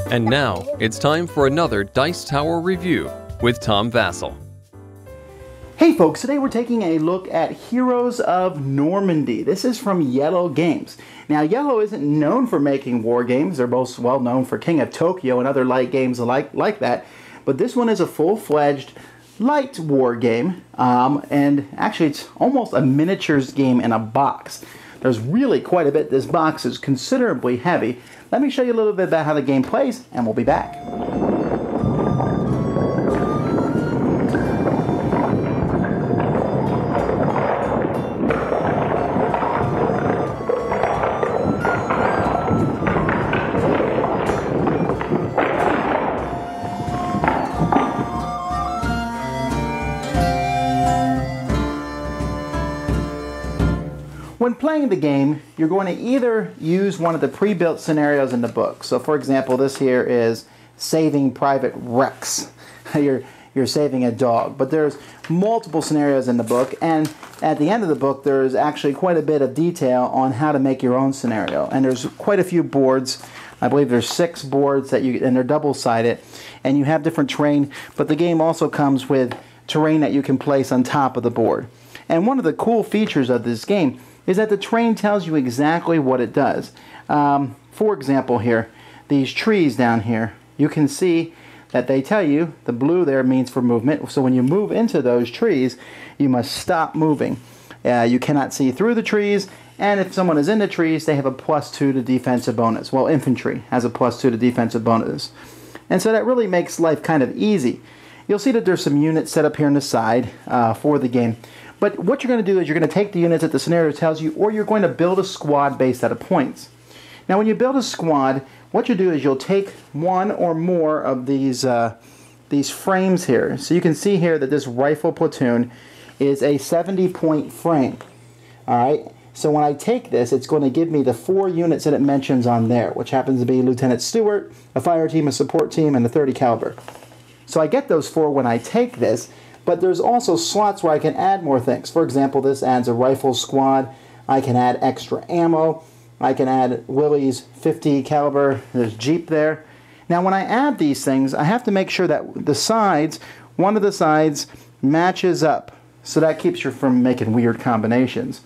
And now, it's time for another Dice Tower review with Tom Vasel. Hey folks, today we're taking a look at Heroes of Normandie. This is from Iello Games. Now, Iello isn't known for making war games. They're both well known for King of Tokyo and other light games like that. But this one is a full-fledged light war game. And actually, it's almost a miniatures game in a box. There's really quite a bit. This box is considerably heavy. Let me show you a little bit about how the game plays, and we'll be back. When playing the game, you're going to either use one of the pre-built scenarios in the book. So for example, this here is Saving Private Rex. You're saving a dog. But there's multiple scenarios in the book, and at the end of the book there's actually quite a bit of detail on how to make your own scenario. And there's quite a few boards. I believe there's 6 boards and they're double-sided, and you have different terrain, but the game also comes with terrain that you can place on top of the board. And one of the cool features of this game is that the terrain tells you exactly what it does. For example here, these trees down here, you can see that they tell you the blue there means for movement. So when you move into those trees, you must stop moving. You cannot see through the trees, and if someone is in the trees, they have a +2 to defensive bonus. Well, infantry has a +2 to defensive bonus. And so that really makes life kind of easy. You'll see that there's some units set up here on the side for the game. But what you're going to do is you're going to take the units that the scenario tells you, or you're going to build a squad based out of points. Now when you build a squad, what you do is you'll take one or more of these frames here. So you can see here that this rifle platoon is a 70-point frame. Alright, so when I take this, it's going to give me the 4 units that it mentions on there, which happens to be Lieutenant Stewart, a fire team, a support team, and a 30 caliber. So I get those 4 when I take this. But there's also slots where I can add more things. For example, this adds a rifle squad. I can add extra ammo. I can add Willie's 50 caliber. There's Jeep there. Now when I add these things, I have to make sure that the sides, one of the sides matches up. So that keeps you from making weird combinations.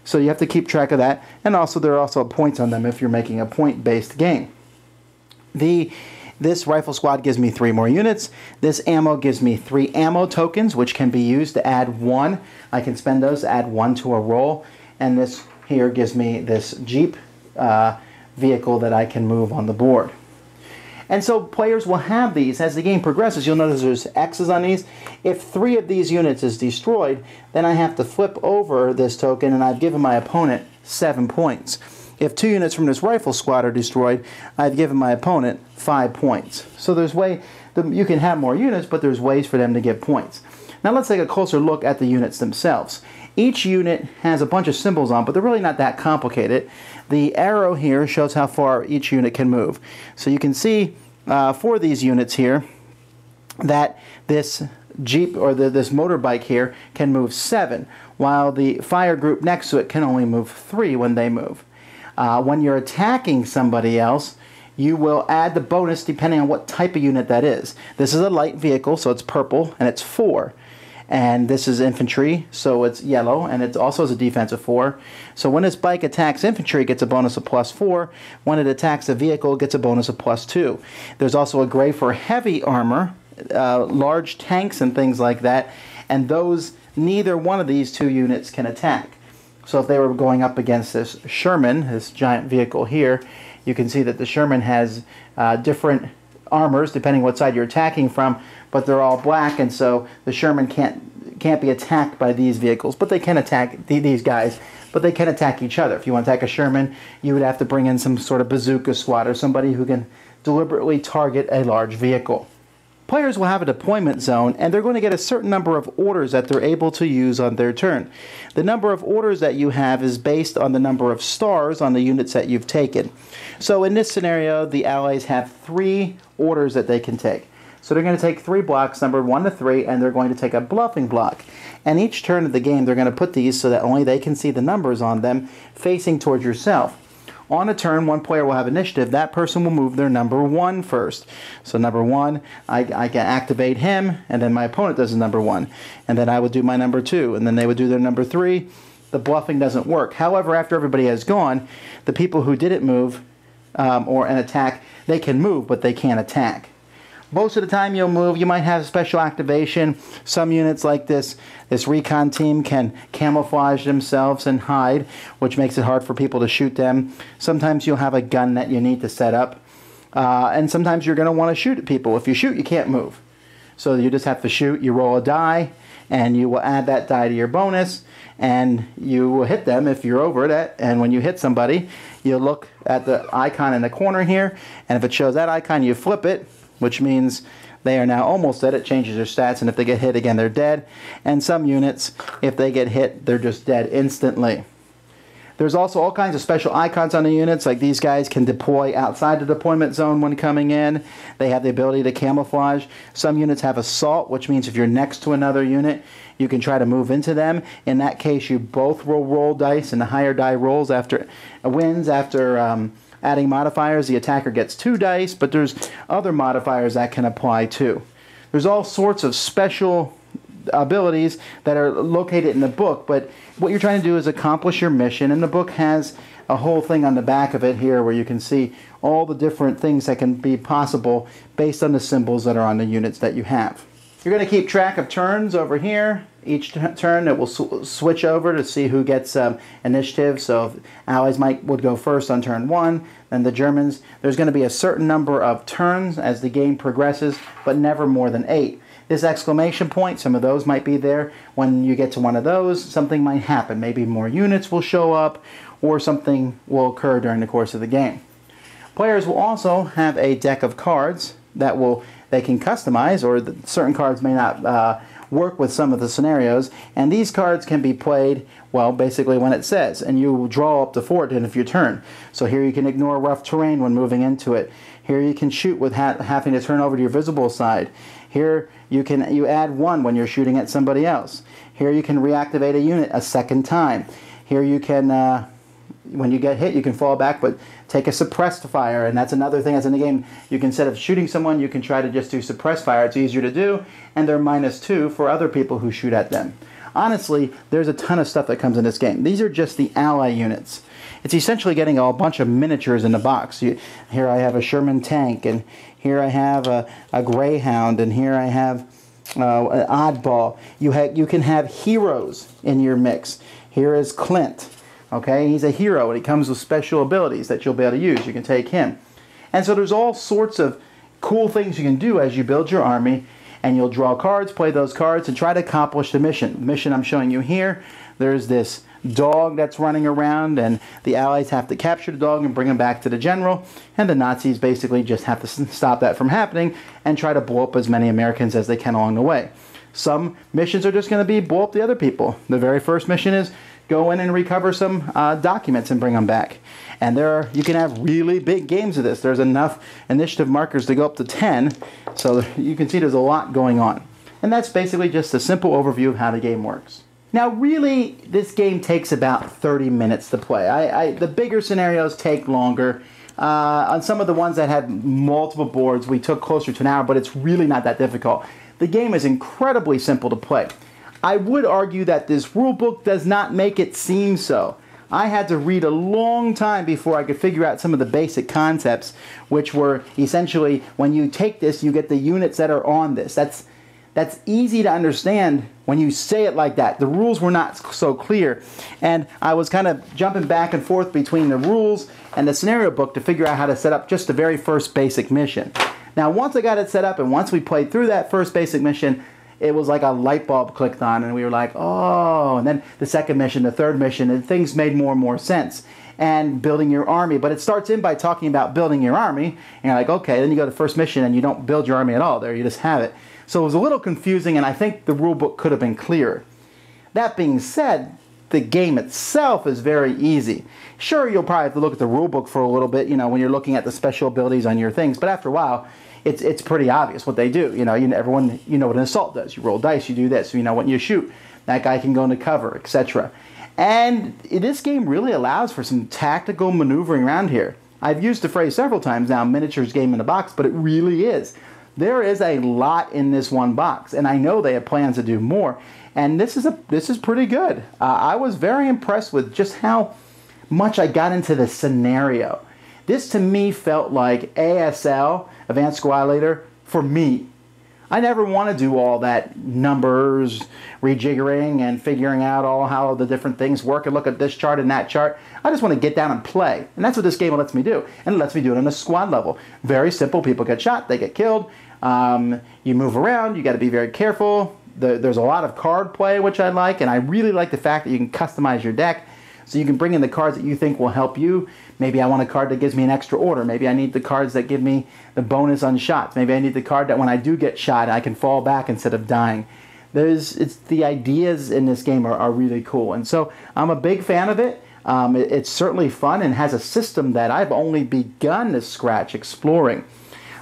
So you have to keep track of that. And also there are also points on them if you're making a point-based game. This rifle squad gives me 3 more units. This ammo gives me 3 ammo tokens, which can be used to add 1. I can spend those to add 1 to a roll. And this here gives me this Jeep vehicle that I can move on the board. And so players will have these. As the game progresses, you'll notice there's X's on these. If 3 of these units is destroyed, then I have to flip over this token, and I've given my opponent 7 points. If 2 units from this rifle squad are destroyed, I've given my opponent 5 points. So there's you can have more units, but there's ways for them to get points. Now let's take a closer look at the units themselves. Each unit has a bunch of symbols on, but they're really not that complicated. The arrow here shows how far each unit can move. So you can see for these units here that this Jeep or this motorbike here can move 7, while the fire group next to it can only move 3 when they move. When you're attacking somebody else, you will add the bonus depending on what type of unit that is. This is a light vehicle, so it's purple, and it's 4. And this is infantry, so it's yellow, and it also is a defensive 4. So when this bike attacks infantry, it gets a bonus of +4. When it attacks a vehicle, it gets a bonus of +2. There's also a gray for heavy armor, large tanks and things like that, and those, neither one of these 2 units can attack. So if they were going up against this Sherman, this giant vehicle here, you can see that the Sherman has different armors depending what side you're attacking from, but they're all black, and so the Sherman can't be attacked by these vehicles, but they can attack these guys, but they can attack each other. If you want to attack a Sherman, you would have to bring in some sort of bazooka squad or somebody who can deliberately target a large vehicle. Players will have a deployment zone, and they're going to get a certain number of orders that they're able to use on their turn. The number of orders that you have is based on the number of stars on the units that you've taken. So in this scenario, the Allies have 3 orders that they can take. So they're going to take 3 blocks, numbered 1 to 3, and they're going to take a bluffing block. And each turn of the game, they're going to put these so that only they can see the numbers on them facing towards yourself. On a turn, one player will have initiative. That person will move their number 1 first. So number 1, I can activate him, and then my opponent does his number 1. And then I would do my number 2, and then they would do their number 3. The bluffing doesn't work. However, after everybody has gone, the people who didn't move or an attack, they can move, but they can't attack. Most of the time you'll move, you might have special activation. Some units like this recon team can camouflage themselves and hide, which makes it hard for people to shoot them. Sometimes you'll have a gun that you need to set up. And sometimes you're going to want to shoot at people. If you shoot, you can't move. So you just have to shoot. You roll a die, and you will add that die to your bonus, and you will hit them if you're over it. And when you hit somebody, you look at the icon in the corner here, and if it shows that icon, you flip it, which means they are now almost dead. It changes their stats, and if they get hit again, they're dead. And some units, if they get hit, they're just dead instantly. There's also all kinds of special icons on the units, like these guys can deploy outside the deployment zone when coming in. They have the ability to camouflage. Some units have assault, which means if you're next to another unit, you can try to move into them. In that case, you both will roll dice, and the higher die rolls after wins after adding modifiers. The attacker gets 2 dice, but there's other modifiers that can apply too. There's all sorts of special abilities that are located in the book, but what you're trying to do is accomplish your mission, and the book has a whole thing on the back of it here where you can see all the different things that can be possible based on the symbols that are on the units that you have. You're going to keep track of turns over here. Each turn it will switch over to see who gets initiative. So if Allies would go first on turn 1, then the Germans. There's going to be a certain number of turns as the game progresses, but never more than 8. This exclamation point, some of those might be there. When you get to one of those, something might happen. Maybe more units will show up, or something will occur during the course of the game. Players will also have a deck of cards that they can customize, or certain cards may not work with some of the scenarios, and these cards can be played, well, basically when it says, and you will draw up to 4 at the end of your turn. So here you can ignore rough terrain when moving into it. Here you can shoot with having to turn over to your visible side. Here you add 1 when you're shooting at somebody else. Here you can reactivate a unit a second time. Here you can, when you get hit, you can fall back, but take a suppressed fire, and that's another thing that's in the game. You can, instead of shooting someone, you can try to just do suppressed fire. It's easier to do, and they're -2 for other people who shoot at them. Honestly, there's a ton of stuff that comes in this game. These are just the ally units. It's essentially getting a bunch of miniatures in the box. Here I have a Sherman tank, and here I have a Greyhound, and here I have an Oddball. You can have heroes in your mix. Here is Clint. Okay, he's a hero, and he comes with special abilities that you'll be able to use. You can take him. And so there's all sorts of cool things you can do as you build your army, and you'll draw cards, play those cards, and try to accomplish the mission. The mission I'm showing you here, there's this dog that's running around, and the Allies have to capture the dog and bring him back to the general, and the Nazis basically just have to stop that from happening and try to blow up as many Americans as they can along the way. Some missions are just going to be blow up the other people. The very first mission is go in and recover some documents and bring them back. And you can have really big games of this. There's enough initiative markers to go up to 10, so you can see there's a lot going on. And that's basically just a simple overview of how the game works. Now really, this game takes about 30 minutes to play. The bigger scenarios take longer. On some of the ones that had multiple boards, we took closer to an hour, but it's really not that difficult. The game is incredibly simple to play. I would argue that this rulebook does not make it seem so. I had to read a long time before I could figure out some of the basic concepts, which were essentially, when you take this, you get the units that are on this. That's easy to understand when you say it like that. The rules were not so clear, and I was kind of jumping back and forth between the rules and the scenario book to figure out how to set up just the very first basic mission. Now, once I got it set up, and once we played through that first basic mission, it was like a light bulb clicked on, and we were like, oh, and then the second mission, the third mission, and things made more and more sense. And building your army, but it starts in by talking about building your army, and you're like, okay, then you go to the first mission, and you don't build your army at all there, you just have it. So it was a little confusing, and I think the rule book could have been clearer. That being said, the game itself is very easy. Sure, you'll probably have to look at the rule book for a little bit, you know, when you're looking at the special abilities on your things, but after a while, it's pretty obvious what they do. You know, everyone, you know what an assault does. You roll dice, you do this. You know, when you shoot, that guy can go into cover, etc. And this game really allows for some tactical maneuvering around here. I've used the phrase several times now, miniatures game in a box, but it really is. There is a lot in this one box, and I know they have plans to do more. And this is pretty good. I was very impressed with just how much I got into the scenario. This to me felt like ASL, Advanced Squad Leader, for me. I never want to do all that numbers, rejiggering, and figuring out all how the different things work and look at this chart and that chart. I just want to get down and play. And that's what this game lets me do. And it lets me do it on a squad level. Very simple. People get shot. They get killed. You move around. You got to be very careful. There's a lot of card play, which I like. And I really like the fact that you can customize your deck. So you can bring in the cards that you think will help you. Maybe I want a card that gives me an extra order. Maybe I need the cards that give me the bonus on shots. Maybe I need the card that when I do get shot, I can fall back instead of dying. The ideas in this game are really cool. And so I'm a big fan of it. It's certainly fun and has a system that I've only begun to scratch exploring.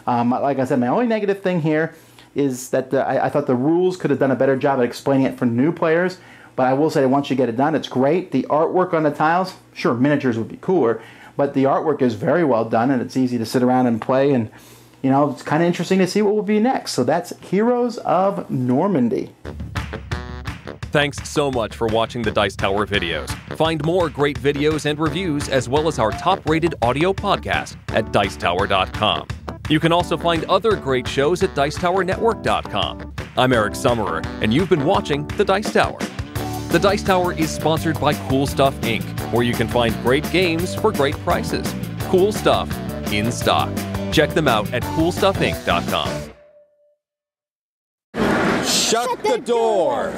Like I said, my only negative thing here is that I thought the rules could have done a better job at explaining it for new players. But I will say that once you get it done, it's great. The artwork on the tiles, sure, miniatures would be cooler, but the artwork is very well done, and it's easy to sit around and play, and, you know, it's kind of interesting to see what will be next. So that's Heroes of Normandie. Thanks so much for watching the Dice Tower videos. Find more great videos and reviews, as well as our top-rated audio podcast at Dicetower.com. You can also find other great shows at Dicetowernetwork.com. I'm Eric Summerer, and you've been watching The Dice Tower. The Dice Tower is sponsored by Cool Stuff Inc., where you can find great games for great prices. Cool stuff in stock. Check them out at CoolStuffInc.com. Shut the door!